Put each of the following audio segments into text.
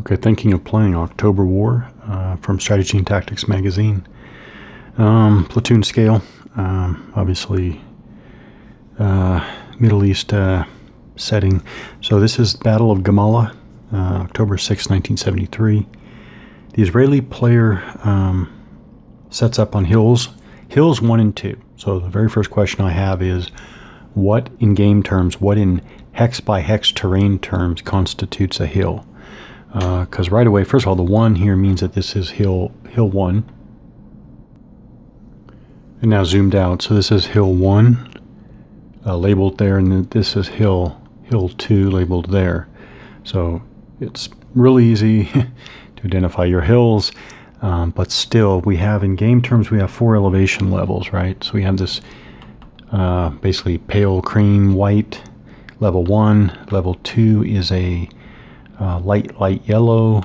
Okay, thinking of playing October War from Strategy and Tactics magazine. Platoon scale, obviously Middle East setting. So this is Battle of Gamala, October 6, 1973. The Israeli player sets up on hills 1 and 2. So the very first question I have is, what in game terms, what in hex by hex terrain terms constitutes a hill? Because right away, first of all, the 1 here means that this is hill 1. And now zoomed out, so this is hill 1 labeled there, and then this is hill 2 labeled there. So it's really easy to identify your hills, but still we have, in game terms, we have 4 elevation levels, right? So we have this basically pale cream white, level 1. Level 2 is a light yellow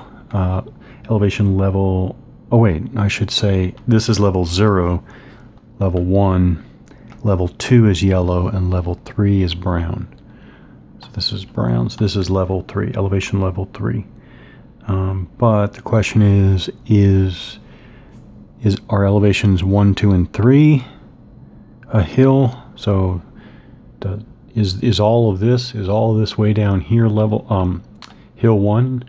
elevation level. Oh wait, I should say this is level 0. Level 1, level 2 is yellow, and level 3 is brown. So this is brown, so this is level 3, elevation level 3. But the question is our elevations 1, 2, and 3 a hill? So is all of this way down here level hill 1,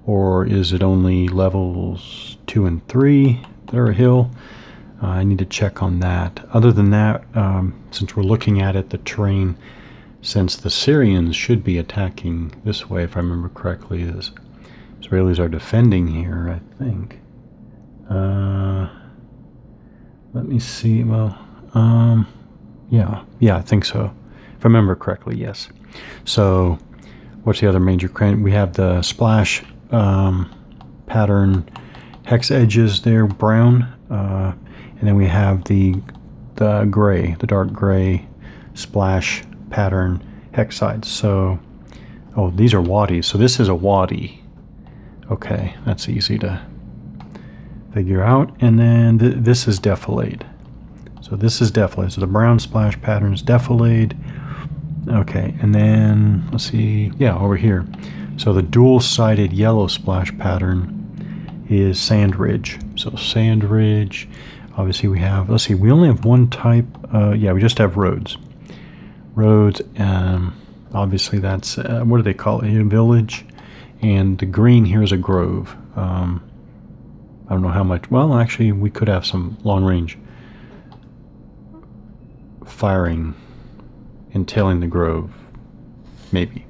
or is it only levels 2 and 3 that are a hill? I need to check on that. Other than that, since we're looking at it, the terrain, since the Syrians should be attacking this way, if I remember correctly, the Israelis are defending here, I think. Let me see. Well, yeah, I think so. If I remember correctly, yes. So, what's the other major crane? We have the splash pattern hex edges there, brown. And then we have the gray, the dark gray splash pattern hex sides. So, oh, these are wadis. So this is a wadi. Okay, that's easy to figure out. And then this is defilade. So this is defilade. So the brown splash pattern is defilade. Okay, and then let's see. Yeah, over here. So the dual-sided yellow splash pattern is sand ridge. So sand ridge. Obviously we have, let's see, we only have one type. Yeah, we just have roads. Obviously that's, what do they call it? A village. And the green here is a grove. I don't know how much. Well, actually, we could have some long-range firing entailing the grove. Maybe.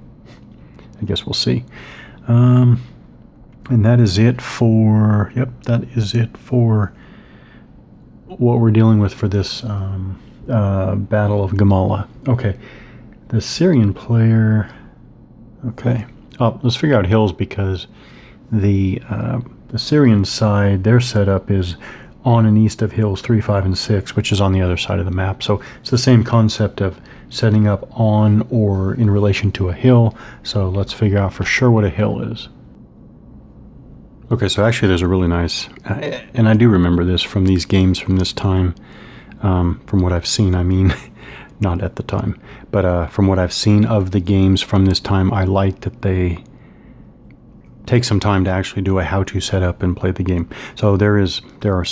I guess we'll see. And that is it for, that is it for what we're dealing with for this Battle of Gamala. Okay, the Syrian player. Okay, let's figure out hills, because the Syrian side, their setup is on and east of hills 3, 5, and 6, which is on the other side of the map. So it's the same concept of setting up on or in relation to a hill. So let's figure out for sure what a hill is. Okay, so actually there's a really nice, and I do remember this from these games from this time, from what I've seen, I mean, not at the time, but from what I've seen of the games from this time, I like that they take some time to actually do a how-to setup and play the game. So there are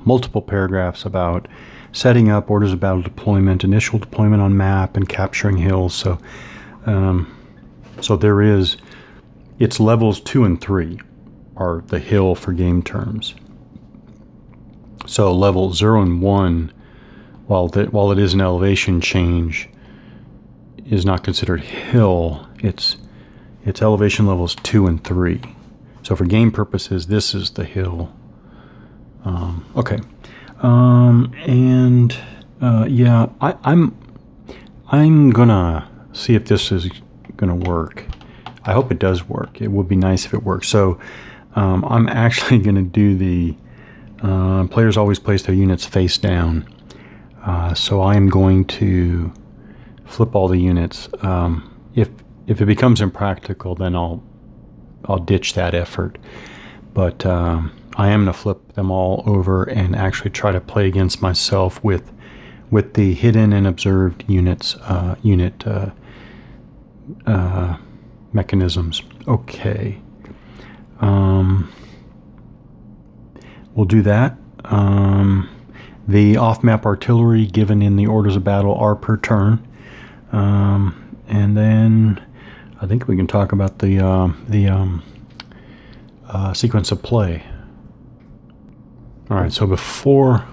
multiple paragraphs about setting up, orders of battle deployment, initial deployment on map, and capturing hills. So, it's levels 2 and 3. Are the hill for game terms. So level 0 and 1, while it is an elevation change, is not considered hill. It's elevation levels 2 and 3. So for game purposes, this is the hill. Okay, yeah, I'm gonna see if this is gonna work. I hope it does work. It would be nice if it works. So. I'm actually going to do the players always place their units face down. So I am going to flip all the units. If it becomes impractical, then I'll ditch that effort. But I am going to flip them all over and actually try to play against myself with the hidden and observed unit mechanisms. Okay. We'll do that. The off-map artillery given in the orders of battle are per turn. And then I think we can talk about the sequence of play. All right, so before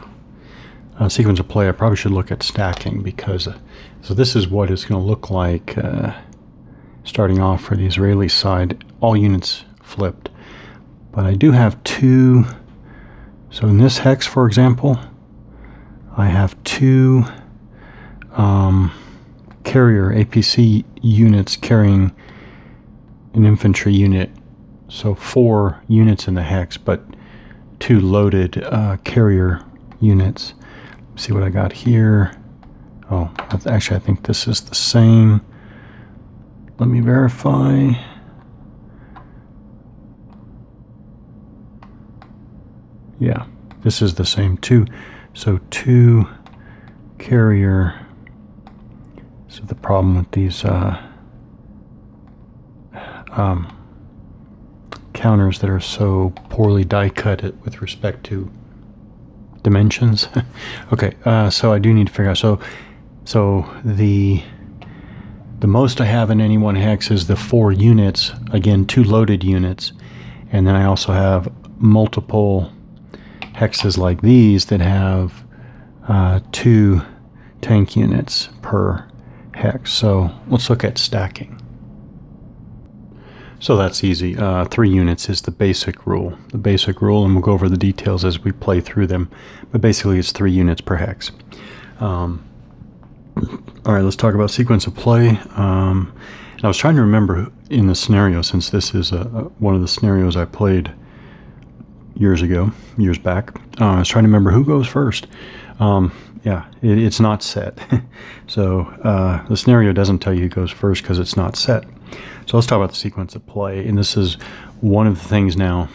sequence of play, I probably should look at stacking, because so this is what it's going to look like starting off for the Israeli side, all units flipped. But I do have two. So in this hex, for example, I have two carrier APC units carrying an infantry unit. So 4 units in the hex, but 2 loaded carrier units. Let's see what I got here. Oh, actually, I think this is the same. Let me verify. Yeah, this is the same too. So 2 carrier. So the problem with these counters that are so poorly die cut with respect to dimensions. Okay, so I do need to figure out. So the most I have in any one hex is the 4 units. Again, 2 loaded units, and then I also have multiple hexes like these that have 2 tank units per hex. So let's look at stacking. So that's easy. 3 units is the basic rule. And we'll go over the details as we play through them. But basically, it's 3 units per hex. All right, let's talk about sequence of play. I was trying to remember in the scenario, since this is one of the scenarios I played years back. I was trying to remember who goes first. Yeah, it's not set. So the scenario doesn't tell you who goes first because it's not set. So let's talk about the sequence of play. And this is one of the things now,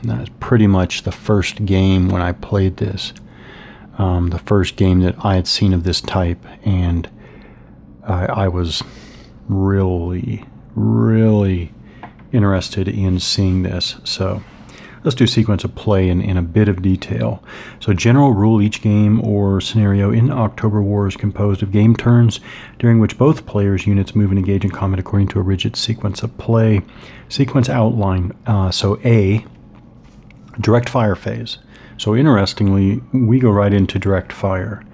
that's pretty much the first game when I played this. The first game that I had seen of this type. And I was really, really interested in seeing this. So let's do sequence of play in a bit of detail. So general rule, each game or scenario in October War is composed of game turns during which both players' units move and engage in combat according to a rigid sequence of play. Sequence outline. So A, direct fire phase. So interestingly, we go right into direct fire.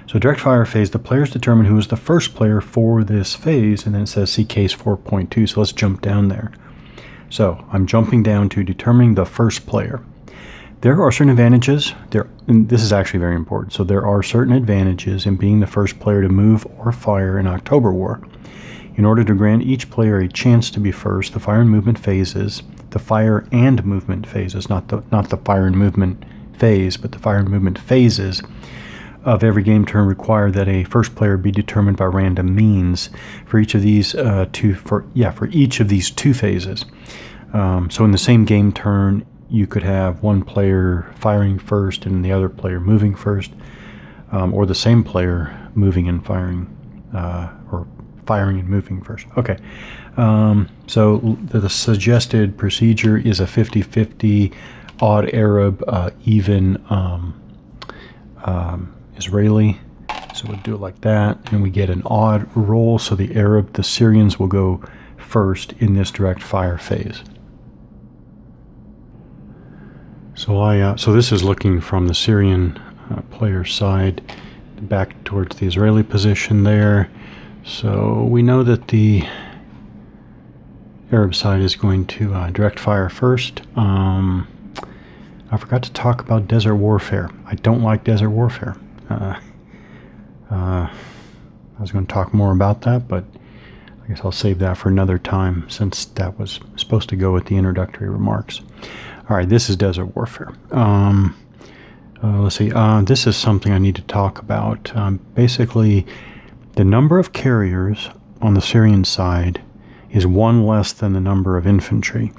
So direct fire phase, the players determine who is the first player for this phase, and then it says see case 4.2. So let's jump down there. So I'm jumping down to determining the first player. There are certain advantages. And this is actually very important. So there are certain advantages in being the first player to move or fire in October War. In order to grant each player a chance to be first, the fire and movement phases, not the fire and movement phase, but the fire and movement phases of every game turn require that a first player be determined by random means for each of these two phases. So in the same game turn, you could have one player firing first and the other player moving first, or the same player moving and firing, or firing and moving first. Okay, so the suggested procedure is a 50-50 odd Arab, even Israeli. So we'll do it like that, and we get an odd roll. So the Syrians will go first in this direct fire phase. So this is looking from the Syrian player's side back towards the Israeli position there. So we know that the Arab side is going to direct fire first. I forgot to talk about desert warfare. I don't like desert warfare. I was going to talk more about that, but I guess I'll save that for another time, since that was supposed to go with the introductory remarks. All right, this is desert warfare. Let's see. This is something I need to talk about. Basically, the number of carriers on the Syrian side is 1 less than the number of infantry.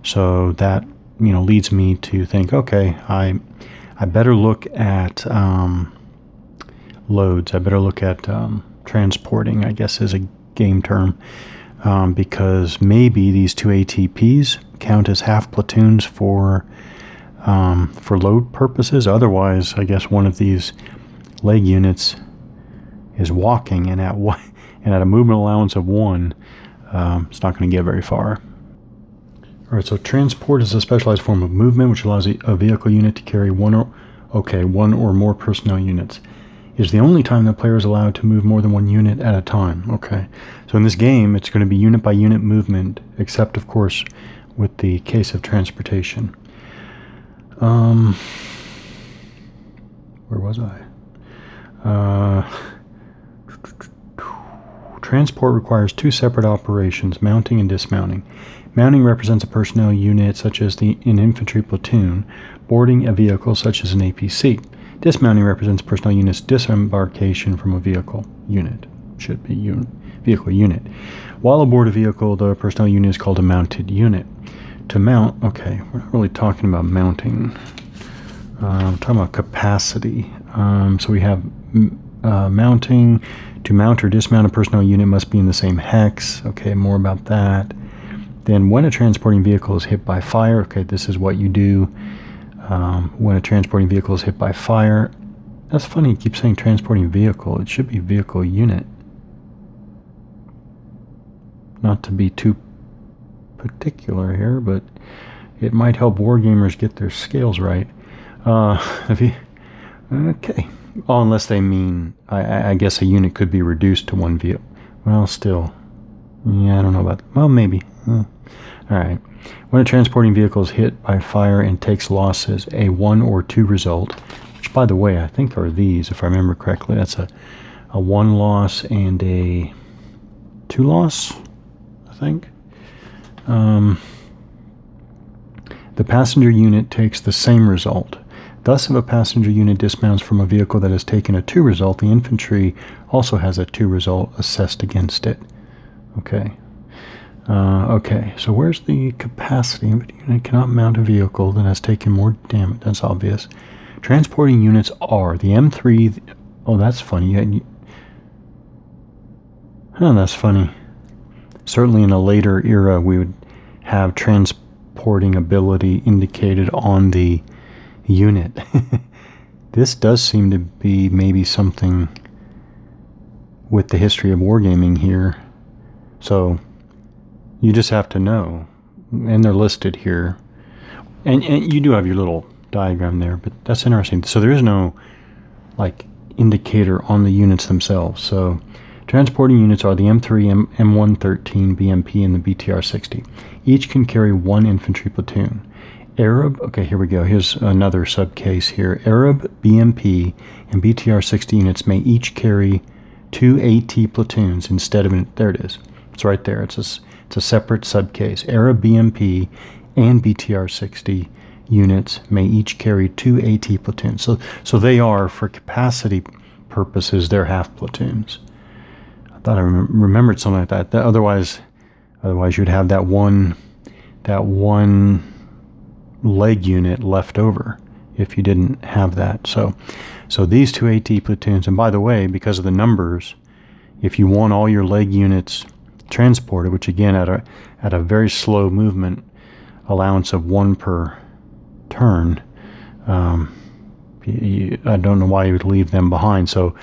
So that leads me to think, okay, I better look at loads. I better look at transporting, I guess is a game term. because maybe these two ATPs count as half platoons for load purposes. Otherwise, I guess one of these leg units is walking, and at a movement allowance of 1, it's not going to get very far. All right, so transport is a specialized form of movement which allows a vehicle unit to carry one or more personnel units. It is the only time the player is allowed to move more than one unit at a time. Okay, so in this game, it's going to be unit by unit movement, except of course with the case of transportation. Where was I? Transport requires two separate operations, mounting and dismounting. Mounting represents a personnel unit such as an infantry platoon boarding a vehicle such as an APC. Dismounting represents personnel unit's disembarkation from a vehicle unit. Should be vehicle unit. While aboard a vehicle, the personnel unit is called a mounted unit. To mount, okay, we're not really talking about mounting. We're talking about capacity. So we have mounting. To mount or dismount a personnel unit must be in the same hex. Okay, more about that. Then when a transporting vehicle is hit by fire, okay, this is what you do when a transporting vehicle is hit by fire. That's funny, you keep saying transporting vehicle. It should be vehicle unit. Not to be too particular here, but it might help wargamers get their scales right. Okay. Oh, unless they mean, I guess a unit could be reduced to one vehicle. Well, still. Yeah, I don't know about that. Well, maybe. All right. When a transporting vehicle is hit by fire and takes losses, a 1 or 2 result, which, by the way, I think are these, if I remember correctly. That's a 1 loss and a 2 loss, I think. The passenger unit takes the same result. Thus, if a passenger unit dismounts from a vehicle that has taken a 2 result, the infantry also has a 2 result assessed against it. Okay. Okay, so where's the capacity? A unit cannot mount a vehicle that has taken more damage. That's obvious. Transporting units are the M3. Oh, that's funny. That's funny. Certainly in a later era, we would have transporting ability indicated on the unit. This does seem to be maybe something with the history of wargaming here. So you just have to know, and they're listed here, and you do have your little diagram there, but that's interesting. So there is no like indicator on the units themselves. So transporting units are the M3, M113, BMP, and the BTR-60. Each can carry 1 infantry platoon. Arab, okay, here we go. Here's another subcase here. Arab, BMP, and BTR-60 units may each carry 2 AT platoons instead of, there it is. It's right there. It's a separate subcase. Arab, BMP, and BTR-60 units may each carry 2 AT platoons. So they are, for capacity purposes, they're half platoons. I thought I remembered something like that. Otherwise you'd have that one leg unit left over if you didn't have that. So these 2 AT platoons, and by the way, because of the numbers, if you want all your leg units transported, which again at a very slow movement allowance of 1 per turn, I don't know why you would leave them behind. So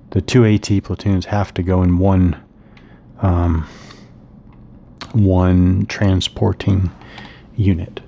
the 2 AT platoons have to go in one transporting unit.